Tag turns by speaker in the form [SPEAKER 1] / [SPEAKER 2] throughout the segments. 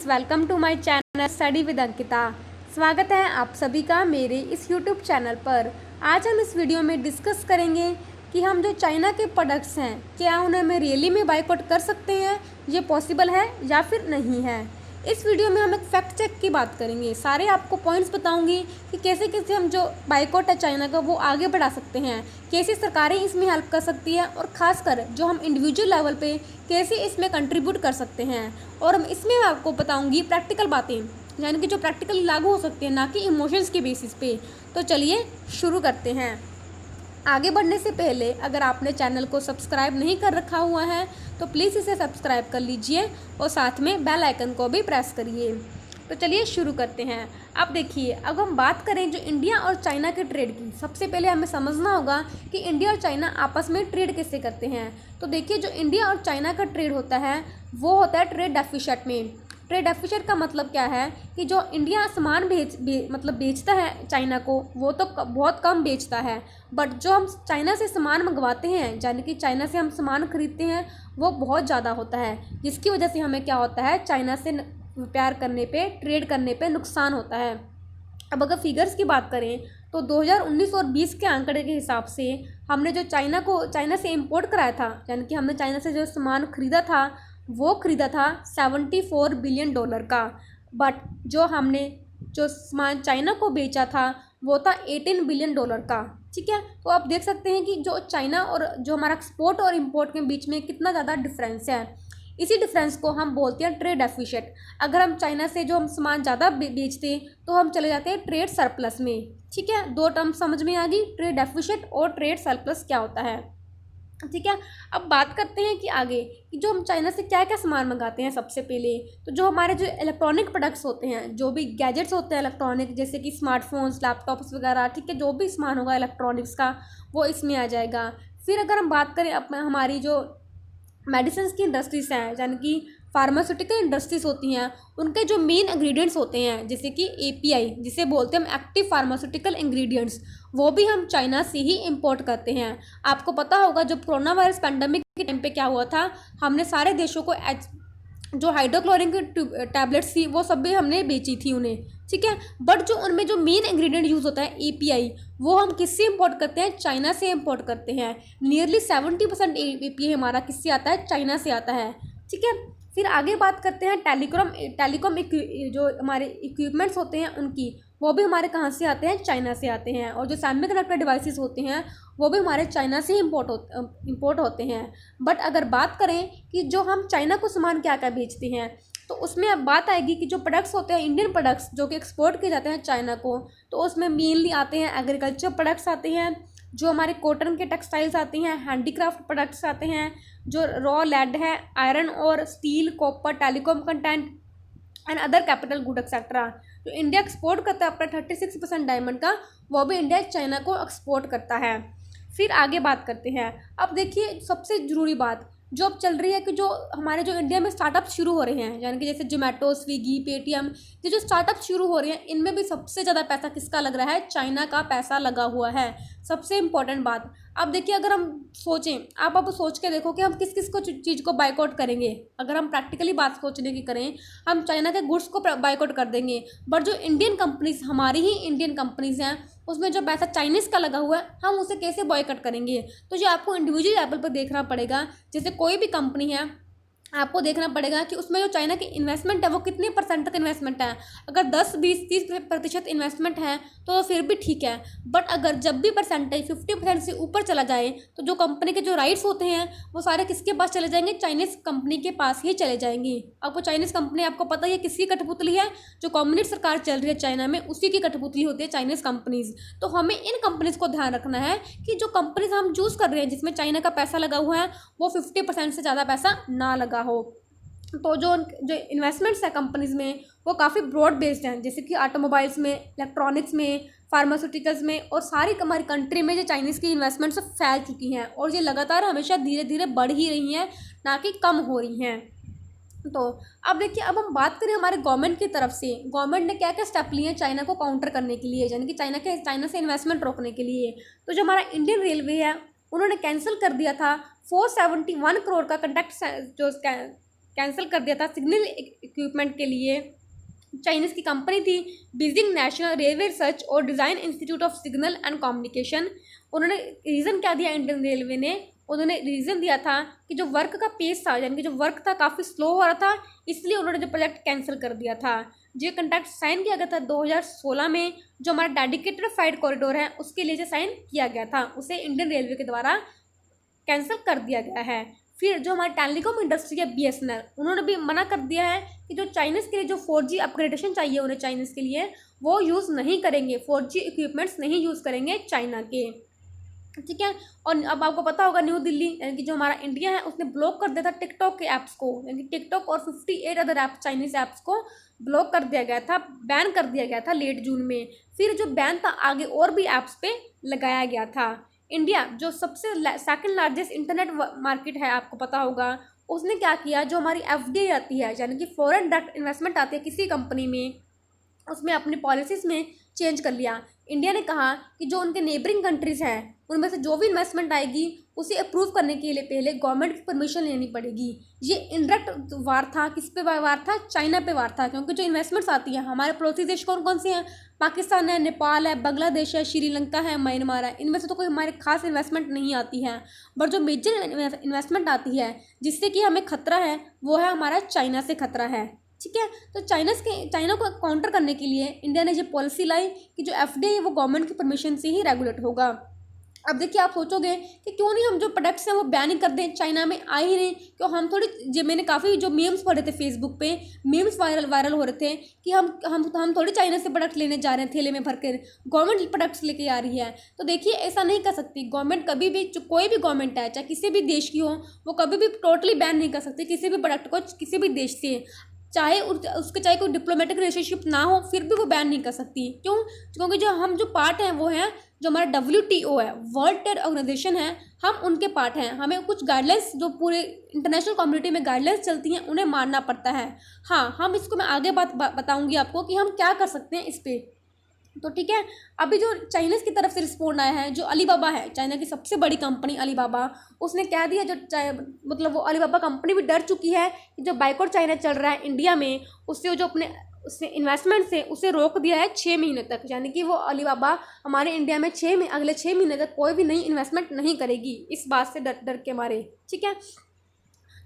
[SPEAKER 1] Welcome to my channel study with Ankita. स्वागत है आप सभी का मेरे इस यूट्यूब चैनल पर। आज हम इस वीडियो में डिस्कस करेंगे कि हम जो चाइना के प्रोडक्ट्स हैं क्या उन्हें हम रियली में बाइकआउट कर सकते हैं, ये पॉसिबल है या फिर नहीं है। इस वीडियो में हम एक फैक्ट चेक की बात करेंगे, सारे आपको पॉइंट्स बताऊंगी कि कैसे कैसे हम जो बाइकआउट है चाइना का वो आगे बढ़ा सकते हैं, कैसे सरकारें इसमें हेल्प कर सकती है और ख़ासकर जो हम इंडिविजुअल लेवल पे कैसे इसमें कंट्रीब्यूट कर सकते हैं। और हम इसमें आपको बताऊंगी प्रैक्टिकल बातें, यानी कि जो प्रैक्टिकली लागू हो सकती है, ना कि इमोशंस के बेसिस पे। तो चलिए शुरू करते हैं। आगे बढ़ने से पहले अगर आपने चैनल को सब्सक्राइब नहीं कर रखा हुआ है तो प्लीज़ इसे सब्सक्राइब कर लीजिए और साथ में बेल आइकन को भी प्रेस करिए। तो चलिए शुरू करते हैं। अब देखिए, अब हम बात करें जो इंडिया और चाइना के ट्रेड की, सबसे पहले हमें समझना होगा कि इंडिया और चाइना आपस में ट्रेड कैसे करते हैं। तो देखिए, जो इंडिया और चाइना का ट्रेड होता है वो होता है ट्रेड डेफिसिट में। ट्रेड डेफिसिट का मतलब क्या है कि जो इंडिया सामान मतलब बेचता है चाइना को, वो तो बहुत कम बेचता है, बट जो हम चाइना से सामान मंगवाते हैं, यानी कि चाइना से हम सामान खरीदते हैं, वो बहुत ज़्यादा होता है, जिसकी वजह से हमें क्या होता है, चाइना से व्यापार करने पे, ट्रेड करने पे नुकसान होता है। अब अगर फिगर्स की बात करें तो 2019 और 20 के आंकड़े के हिसाब से हमने जो चाइना से इम्पोर्ट कराया था, यानी कि हमने चाइना से जो सामान खरीदा था वो खरीदा था $74 बिलियन का, बट जो हमने जो सामान चाइना को बेचा था वो था $18 बिलियन का। ठीक है, तो आप देख सकते हैं कि जो चाइना और जो हमारा एक्सपोर्ट और इंपोर्ट के बीच में कितना ज़्यादा डिफरेंस है। इसी डिफरेंस को हम बोलते हैं ट्रेड डेफिसिट। अगर हम चाइना से जो हम सामान ज़्यादा बेचते तो हम चले जाते हैं ट्रेड सरप्लस में। ठीक है, दो टर्म समझ में आ गई, ट्रेड डेफिसिट और ट्रेड सरप्लस क्या होता है। ठीक है, अब बात करते हैं कि आगे कि जो हम चाइना से क्या क्या सामान मंगाते हैं। सबसे पहले तो जो हमारे जो इलेक्ट्रॉनिक प्रोडक्ट्स होते हैं, जो भी गैजेट्स होते हैं इलेक्ट्रॉनिक, जैसे कि स्मार्टफोन्स, लैपटॉप्स वगैरह, ठीक है, जो भी सामान होगा इलेक्ट्रॉनिक्स का वो इसमें आ जाएगा। फिर अगर हम बात करें हमारी जो मेडिसिन की इंडस्ट्रीज हैं, यानी कि फार्मास्यूटिकल इंडस्ट्रीज होती हैं, उनके जो मेन इंग्रेडिएंट्स होते हैं, जैसे कि एपीआई जिसे बोलते हैं हम एक्टिव फार्मास्यूटिकल इंग्रेडिएंट्स, वो भी हम चाइना से ही इंपोर्ट करते हैं। आपको पता होगा जब कोरोना वायरस पैंडमिक के टाइम पे क्या हुआ था, हमने सारे देशों को जो हाइड्रोक्लोरिन की टैबलेट्स थी वो सब भी हमने बेची थी उन्हें। ठीक है, बट जो उनमें जो मेन इंग्रेडिएंट यूज़ होता है एपीआई, वो हम किससे इंपोर्ट करते हैं, चाइना से इंपोर्ट करते हैं। नियरली 70% एपीआई हमारा किससे आता है, चाइना से आता है। ठीक है, फिर आगे बात करते हैं टेलीकॉम जो हमारे इक्विपमेंट्स होते हैं उनकी, वो भी हमारे कहाँ से आते हैं, चाइना से आते हैं। और जो सेमीकंडक्टर डिवाइसेस होते हैं वो भी हमारे चाइना से इंपोर्ट होते हैं। बट अगर बात करें कि जो हम चाइना को सामान क्या क्या बेचते हैं, तो उसमें अब बात आएगी कि जो प्रोडक्ट्स होते हैं इंडियन प्रोडक्ट्स जो कि एक्सपोर्ट किए जाते हैं चाइना को, तो उसमें मेनली आते हैं एग्रीकल्चर प्रोडक्ट्स आते हैं, जो हमारे कॉटन के टेक्सटाइल्स आते हैं, हैंडीक्राफ्ट प्रोडक्ट्स आते हैं, जो रॉ लेड है, आयरन और steel, copper, telecom content and other capital good etcetera. जो इंडिया एक्सपोर्ट करता है अपना 36% डायमंड का, वो भी इंडिया चाइना को एक्सपोर्ट करता है। फिर आगे बात करते हैं। अब देखिए, सबसे ज़रूरी बात जो अब चल रही है कि जो हमारे जो इंडिया में स्टार्टअप शुरू हो रहे हैं, यानी कि जैसे जोमेटो, स्विगी, पेटीएम, ये जो स्टार्टअप शुरू हो रहे हैं, इनमें भी सबसे ज़्यादा पैसा किसका लग रहा है, चाइना का पैसा लगा हुआ है। सबसे इम्पोर्टेंट बात, अब देखिए, अगर हम सोचें, आप अब सोच के देखो कि हम किस किस को चीज़ को बाइकआउट करेंगे। अगर हम प्रैक्टिकली बात सोचने की करें, हम चाइना के गुड्स को बाइकआउट कर देंगे, बट जो इंडियन कंपनीज, हमारी ही इंडियन कंपनीज हैं, उसमें जो पैसा चाइनीज़ का लगा हुआ है, हम उसे कैसे बॉयकॉट करेंगे। तो जो आपको इंडिविजुअल लेवल पर देखना पड़ेगा, जैसे कोई भी कंपनी है, आपको देखना पड़ेगा कि उसमें जो चाइना की इन्वेस्टमेंट है वो कितने परसेंट तक इन्वेस्टमेंट है। अगर 10, 20, 30% इन्वेस्टमेंट है तो फिर भी ठीक है, बट अगर जब भी परसेंटेज 50% से ऊपर चला जाए तो जो कंपनी के जो राइट्स होते हैं वो सारे किसके पास चले जाएंगे, चाइनीज़ कंपनी के पास ही चले जाएंगे। अब वो चाइनीज़ कंपनी आपको पता ही है किसकी कठपुतली है, जो कम्युनिस्ट सरकार चल रही है चाइना में, उसी की कठपुतली होती है चाइनीज़ कंपनीज़। तो हमें इन कंपनीज़ को ध्यान रखना है कि जो कंपनीज हम चूज़ कर रहे हैं जिसमें चाइना का पैसा लगा हुआ है, वो 50% से ज़्यादा पैसा ना लगा हो। तो जो इन्वेस्टमेंट्स है कंपनीज़ में वो काफ़ी ब्रॉड बेस्ड हैं, जैसे कि ऑटोमोबाइल्स में, इलेक्ट्रॉनिक्स में, फार्मास्यूटिकल्स में, और सारी हमारी कंट्री में जो चाइनीज़ की इन्वेस्टमेंट्स फैल चुकी हैं और ये लगातार हमेशा धीरे धीरे बढ़ ही रही हैं, ना कि कम हो रही हैं। तो अब देखिए, अब हम बात करें हमारे गवर्नमेंट की तरफ से, गवर्नमेंट ने क्या क्या स्टेप लिए हैं चाइना को काउंटर करने के लिए, यानी कि चाइना से इन्वेस्टमेंट रोकने के लिए। तो जो हमारा इंडियन रेलवे है, उन्होंने कैंसिल कर दिया था 471 करोड़ का कंट्रैक्ट जो कैंसिल कर दिया था सिग्नल इक्विपमेंट के लिए। चाइनीज़ की कंपनी थी बीजिंग नेशनल रेलवे रिसर्च और design institute of signal and communication. उन्होंने रीज़न क्या दिया इंडियन रेलवे ने, उन्होंने रीज़न दिया था कि जो वर्क का पेस था, यानी कि जो वर्क था काफ़ी स्लो हो रहा था, इसलिए उन्होंने जो प्रोजेक्ट कैंसिल कर दिया था। जो कॉन्ट्रैक्ट साइन किया गया था 2016 में, जो हमारा डेडिकेटेड फ्राइट कॉरिडोर है उसके लिए जो साइन किया गया था, उसे इंडियन रेलवे के द्वारा कैंसिल कर दिया गया है। फिर जो हमारी टेलीकॉम इंडस्ट्री है BSNL, उन्होंने भी मना कर दिया है कि जो चाइनीज़ के लिए जो 4G अपग्रेडेशन चाहिए उन्हें चाइनीज़ के लिए, वो यूज़ नहीं करेंगे, 4G इक्विपमेंट्स नहीं यूज़ करेंगे चाइना के, ठीक है। और अब आपको पता होगा न्यू दिल्ली यानी कि जो हमारा इंडिया है उसने ब्लॉक कर दिया था टिकटॉक के ऐप्स को, यानी कि टिकटॉक और 58 अदर ऐप चाइनीज़ ऐप्स को ब्लॉक कर दिया गया था, बैन कर दिया गया था लेट जून में। फिर जो बैन था आगे और भी ऐप्स पे लगाया गया था। इंडिया जो सबसे सेकंड लार्जेस्ट इंटरनेट मार्केट है, आपको पता होगा, उसने क्या किया, जो हमारी FDI आती है यानी कि फॉरेन डायरेक्ट इन्वेस्टमेंट आती है किसी कंपनी में, उसमें अपनी पॉलिसीज़ में चेंज कर लिया। इंडिया ने कहा कि जो उनके नेबरिंग कंट्रीज़ हैं उनमें से जो भी इन्वेस्टमेंट आएगी उसे अप्रूव करने के लिए पहले गवर्नमेंट की परमिशन लेनी पड़ेगी। ये इनडायरेक्ट वार था, किस पे वार था, चाइना पे वार था, क्योंकि जो इन्वेस्टमेंट्स आती हैं हमारे पड़ोसी देश कौन कौन से हैं, पाकिस्तान है, नेपाल है, बांग्लादेश है, श्रीलंका है, म्यांमार है, इनमें से तो कोई हमारे खास इन्वेस्टमेंट नहीं आती है। बट जो मेजर इन्वेस्टमेंट आती है जिससे कि हमें खतरा है वो है हमारा चाइना से खतरा है, ठीक है। तो चाइना को काउंटर करने के लिए इंडिया ने ये पॉलिसी लाई कि जो FDI है वो गवर्नमेंट की परमिशन से ही रेगुलेट होगा। अब देखिए आप सोचोगे कि क्यों नहीं हम जो प्रोडक्ट्स हैं वो बैन ही कर दें, चाइना में आ ही नहीं क्यों, हम थोड़ी जो मैंने काफ़ी जो मीम्स पढ़े थे फेसबुक पे, मीम्स वायरल हो रहे थे कि हम थोड़ी चाइना से प्रोडक्ट लेने जा रहे हैं थैले में भर कर, गवर्नमेंट प्रोडक्ट्स लेके आ रही है। तो देखिए ऐसा नहीं कर सकती गवर्नमेंट, कभी भी जो कोई भी गवर्नमेंट है चाहे किसी भी देश की हो, वो कभी भी टोटली बैन नहीं कर सकती किसी भी प्रोडक्ट को किसी भी देश से, चाहे उसके चाहे कोई डिप्लोमेटिक रिलेशनशिप ना हो फिर भी वो बैन नहीं कर सकती। क्यों? क्योंकि जो हम जो पार्ट हैं वो हैं जो हमारा WTO है, वर्ल्ड ट्रेड ऑर्गेनाइजेशन है, हम उनके पार्ट हैं, हमें कुछ गाइडलाइंस जो पूरे इंटरनेशनल कम्युनिटी में गाइडलाइंस चलती हैं उन्हें मानना पड़ता है। हाँ, हम इसको मैं आगे बताऊंगी आपको कि हम क्या कर सकते हैं इस पर। तो ठीक है, अभी जो चाइनीज़ की तरफ से रिस्पॉन्ड आया है, जो अलीबाबा है चाइना की सबसे बड़ी कंपनी अलीबाबा, उसने क्या दिया, जो मतलब वो अलीबाबा कंपनी भी डर चुकी है कि जो बाइकआउट चाइना चल रहा है इंडिया में, उससे जो अपने उसने इन्वेस्टमेंट से उसे रोक दिया है 6 महीने तक, यानी कि वो अलीबाबा हमारे इंडिया में अगले 6 महीने तक कोई भी नई इन्वेस्टमेंट नहीं करेगी, इस बात से डर के मारे, ठीक है।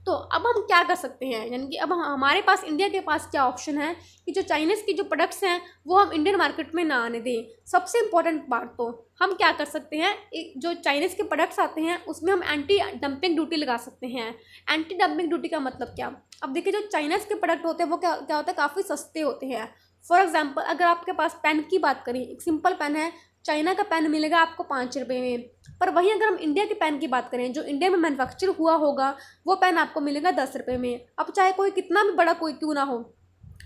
[SPEAKER 1] तो अब हम क्या कर सकते हैं, यानी कि अब हमारे पास इंडिया के पास क्या ऑप्शन है कि जो चाइनीज़ की जो प्रोडक्ट्स हैं वो हम इंडियन मार्केट में ना आने दें। सबसे इम्पोर्टेंट बात, तो हम क्या कर सकते हैं, जो चाइनीज़ के प्रोडक्ट्स आते हैं उसमें हम एंटी डंपिंग ड्यूटी लगा सकते हैं। एंटी डंपिंग ड्यूटी का मतलब क्या, अब देखिए जो चाइनीज़ के प्रोडक्ट होते हैं वो क्या होता है, काफ़ी सस्ते होते हैं। फॉर एग्जाम्पल अगर आपके पास पेन की बात करें, एक सिंपल पेन है, चाइना का पेन मिलेगा आपको 5 रुपये में, पर वहीं अगर हम इंडिया के पेन की बात करें जो इंडिया में मैन्युफैक्चर हुआ होगा वो पेन आपको मिलेगा 10 रुपये में। अब चाहे कोई कितना भी बड़ा कोई क्यों ना हो,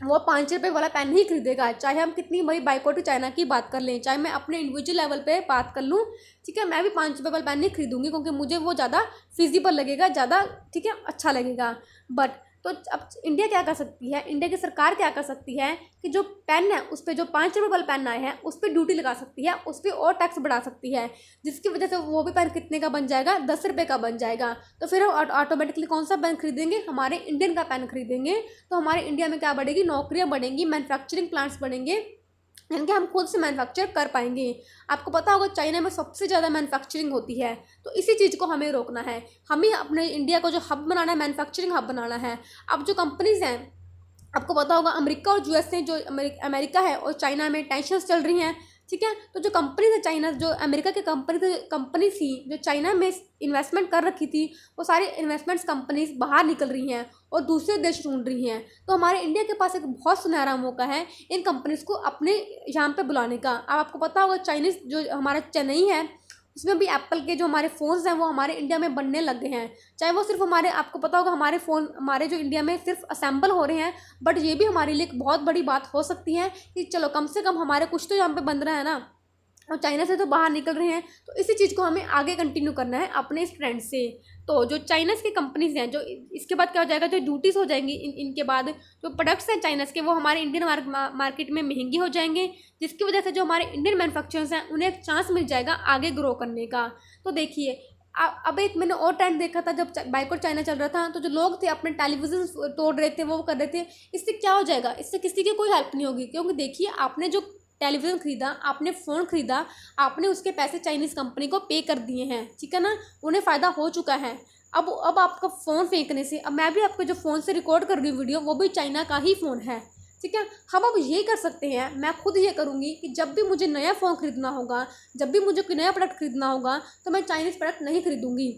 [SPEAKER 1] वो 5 रुपये वाला पेन ही खरीदेगा, चाहे हम कितनी बड़ी बाइकआउट चाइना की बात कर लें, चाहे मैं अपने इंडिविजुअल लेवल पे बात कर लूँ, ठीक है, मैं भी 5 रुपये वाला पेन नहीं खरीदूंगी क्योंकि मुझे वो ज़्यादा फिजिबल लगेगा, ज़्यादा ठीक है अच्छा लगेगा। बट तो अब इंडिया क्या कर सकती है, इंडिया की सरकार क्या कर सकती है कि जो पेन है उस पर जो 5 रुपये वाला पेन आए हैं उस पर ड्यूटी लगा सकती है, उस पर और टैक्स बढ़ा सकती है, जिसकी वजह से वो भी पेन कितने का बन जाएगा, 10 रुपये का बन जाएगा। तो फिर हम ऑटोमेटिकली कौन सा पेन खरीदेंगे, हमारे इंडियन का पेन खरीदेंगे। तो हमारे इंडिया में क्या बढ़ेगी, नौकरियाँ बढ़ेंगी, मैन्युफैक्चरिंग प्लांट्स बढ़ेंगे, यानी कि हम खुद से मैन्युफैक्चर कर पाएंगे। आपको पता होगा चाइना में सबसे ज़्यादा मैन्युफैक्चरिंग होती है, तो इसी चीज़ को हमें रोकना है, हमें अपने इंडिया को जो हब बनाना है, मैन्युफैक्चरिंग हब बनाना है। अब जो कंपनीज़ हैं, आपको पता होगा अमेरिका और USA जो अमेरिका है और चाइना में टेंशन्स चल रही हैं, ठीक है। तो जो कंपनी है चाइना, जो अमेरिका की कंपनी थी जो चाइना में इन्वेस्टमेंट कर रखी थी, वो सारी इन्वेस्टमेंट्स कंपनीज बाहर निकल रही हैं और दूसरे देश ढूंढ रही हैं। तो हमारे इंडिया के पास एक बहुत सुनहरा मौका है इन कंपनीज को अपने यहाँ पे बुलाने का। अब आपको पता होगा चाइनीज़ जो हमारा चेन्नई है उसमें भी एप्पल के जो हमारे फ़ोन्स हैं वो हमारे इंडिया में बनने लग गए हैं, चाहे वो सिर्फ हमारे, आपको पता होगा हमारे फ़ोन हमारे जो इंडिया में सिर्फ असेंबल हो रहे हैं, बट ये भी हमारे लिए एक बहुत बड़ी बात हो सकती है कि चलो कम से कम हमारे कुछ तो यहाँ पे बन रहा है ना, और चाइना से तो बाहर निकल रहे हैं। तो इसी चीज़ को हमें आगे कंटिन्यू करना है अपने इस ट्रेंड से। तो जो चाइनीज़ की कंपनीज हैं, जो इसके बाद क्या हो जाएगा, जो ड्यूटीज़ हो जाएंगी इनके बाद जो प्रोडक्ट्स हैं चाइनीज़ के वो हमारे इंडियन मार्केट में महंगी हो जाएंगे, जिसकी वजह से जो हमारे इंडियन मैन्युफैक्चरर्स हैं उन्हें एक चांस मिल जाएगा आगे ग्रो करने का। तो देखिए अब एक मैंने और ट्रेंड देखा था, जब बाइकआउट चाइना चल रहा था तो जो लोग थे अपने टेलीविज़न तोड़ रहे थे, वो कर रहे थे। इससे क्या हो जाएगा, इससे किसी की कोई हेल्प नहीं होगी, क्योंकि देखिए आपने जो टेलीविज़न खरीदा, आपने फ़ोन खरीदा, आपने उसके पैसे चाइनीज़ कंपनी को पे कर दिए हैं, ठीक है ना, उन्हें फ़ायदा हो चुका है। अब आपका फ़ोन फेंकने से, अब मैं भी आपके जो फ़ोन से रिकॉर्ड कर रही हूँ वीडियो, वो भी चाइना का ही फ़ोन है, ठीक है। हम अब ये कर सकते हैं, मैं खुद ये करूँगी कि जब भी मुझे नया फ़ोन खरीदना होगा, जब भी मुझे कोई नया प्रोडक्ट खरीदना होगा, तो मैं चाइनीज़ प्रोडक्ट नहीं खरीदूँगी।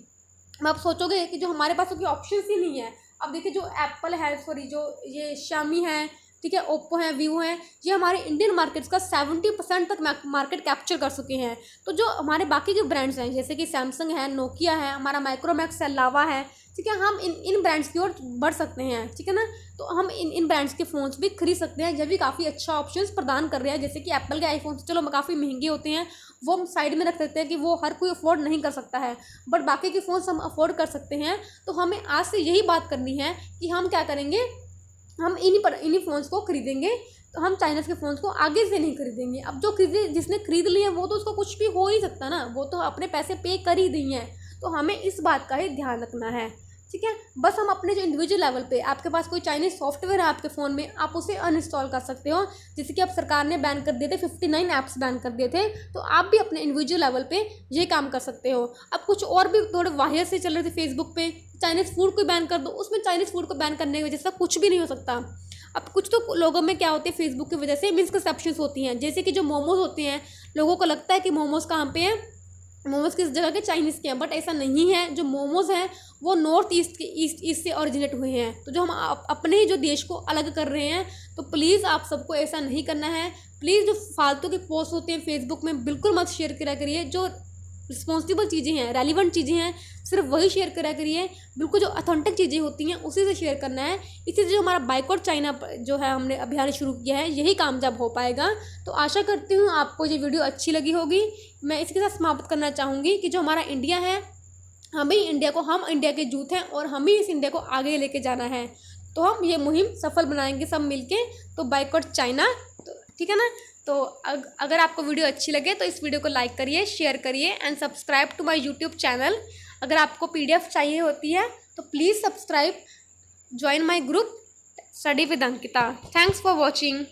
[SPEAKER 1] अब आप सोचोगे कि जो हमारे पास तो कोई ऑप्शंस ही नहीं है। अब देखिए जो एप्पल है, सॉरी जो ये शामी है, ठीक है, ओप्पो है, वीवो है, ये हमारे इंडियन मार्केट्स का 70% तक मार्केट कैप्चर कर चुके हैं। तो जो हमारे बाकी के ब्रांड्स हैं, जैसे कि सैमसंग है, नोकिया है, हमारा माइक्रोमैक्स है, लावा है, ठीक है, हम इन ब्रांड्स की ओर बढ़ सकते हैं, ठीक है ना। तो हम इन ब्रांड्स के फ़ोन्स भी खरीद सकते हैं, जब भी काफ़ी अच्छा ऑप्शंस प्रदान कर रहे हैं। जैसे कि एप्पल के आईफोन चलो काफ़ी महंगे होते हैं, वो हम साइड में रख सकते हैं कि वो हर कोई अफोर्ड नहीं कर सकता है, बट बाकी के फ़ोन्स हम अफोर्ड कर सकते हैं। तो हमें आज से यही बात करनी है कि हम क्या करेंगे, हम इन्हीं फ़ोन्स को खरीदेंगे। तो हम चाइनीज़ के फ़ोन्स को आगे से नहीं खरीदेंगे। अब जो जिसने खरीद लिए वो तो उसको कुछ भी हो ही सकता ना, वो तो अपने पैसे पे कर ही दिए हैं। तो हमें इस बात का ही ध्यान रखना है, ठीक है। बस हम अपने जो इंडिविजुअल लेवल पे, आपके पास कोई चाइनीज़ सॉफ्टवेयर है आपके फ़ोन में, आप उसे अनइंस्टॉल कर सकते हो। जैसे कि अब सरकार ने बैन कर दिए थे, 59 ऐप्स बैन कर दिए थे, तो आप भी अपने इंडिविजुअल लेवल पे ये काम कर सकते हो। अब कुछ और भी थोड़े वाहियत से चल रहे थे फेसबुक पे, चाइनीज़ फूड को बैन कर दो, उसमें चाइनीज़ फूड को बैन करने की वजह से कुछ भी नहीं हो सकता। अब कुछ तो लोगों में क्या होते हैं, फेसबुक की वजह से मिसकंसेप्शंस होती हैं। जैसे कि जो मोमोज होते हैं, लोगों को लगता है कि मोमोज कहाँ पे हैं, मोमोज किस जगह के, चाइनीज़ के हैं, बट ऐसा नहीं है। जो मोमोज हैं वो नॉर्थ ईस्ट के ईस्ट से ओरिजिनेट हुए हैं। तो जो हम अपने ही जो देश को अलग कर रहे हैं, तो प्लीज़ आप सबको ऐसा नहीं करना है। प्लीज़ जो फालतू के पोस्ट होते हैं फेसबुक में, बिल्कुल मत शेयर करा करिए। जो रिस्पॉन्सिबल चीज़ें हैं, रेलिवेंट चीज़ें हैं, सिर्फ वही शेयर करा करिए। बिल्कुल जो ऑथेंटिक चीज़ें होती हैं उसी से शेयर करना है। इसी से जो हमारा बाइकआउट चाइना जो है हमने अभियान शुरू किया है, यही कामयाब हो पाएगा। तो आशा करती हूँ आपको ये वीडियो अच्छी लगी होगी। मैं इसके साथ समाप्त करना चाहूँगी कि जो हमारा इंडिया है, हम इंडिया के जूथ हैं और हम ही इस इंडिया को आगे लेके जाना है। तो हम ये मुहिम सफल बनाएंगे सब मिलके। तो बाइकआउट चाइना, तो ठीक है ना। तो अगर आपको वीडियो अच्छी लगे तो इस वीडियो को लाइक करिए, शेयर करिए and subscribe to my YouTube channel. अगर आपको PDF चाहिए होती है तो please subscribe, join my group study with Ankita. Thanks for watching.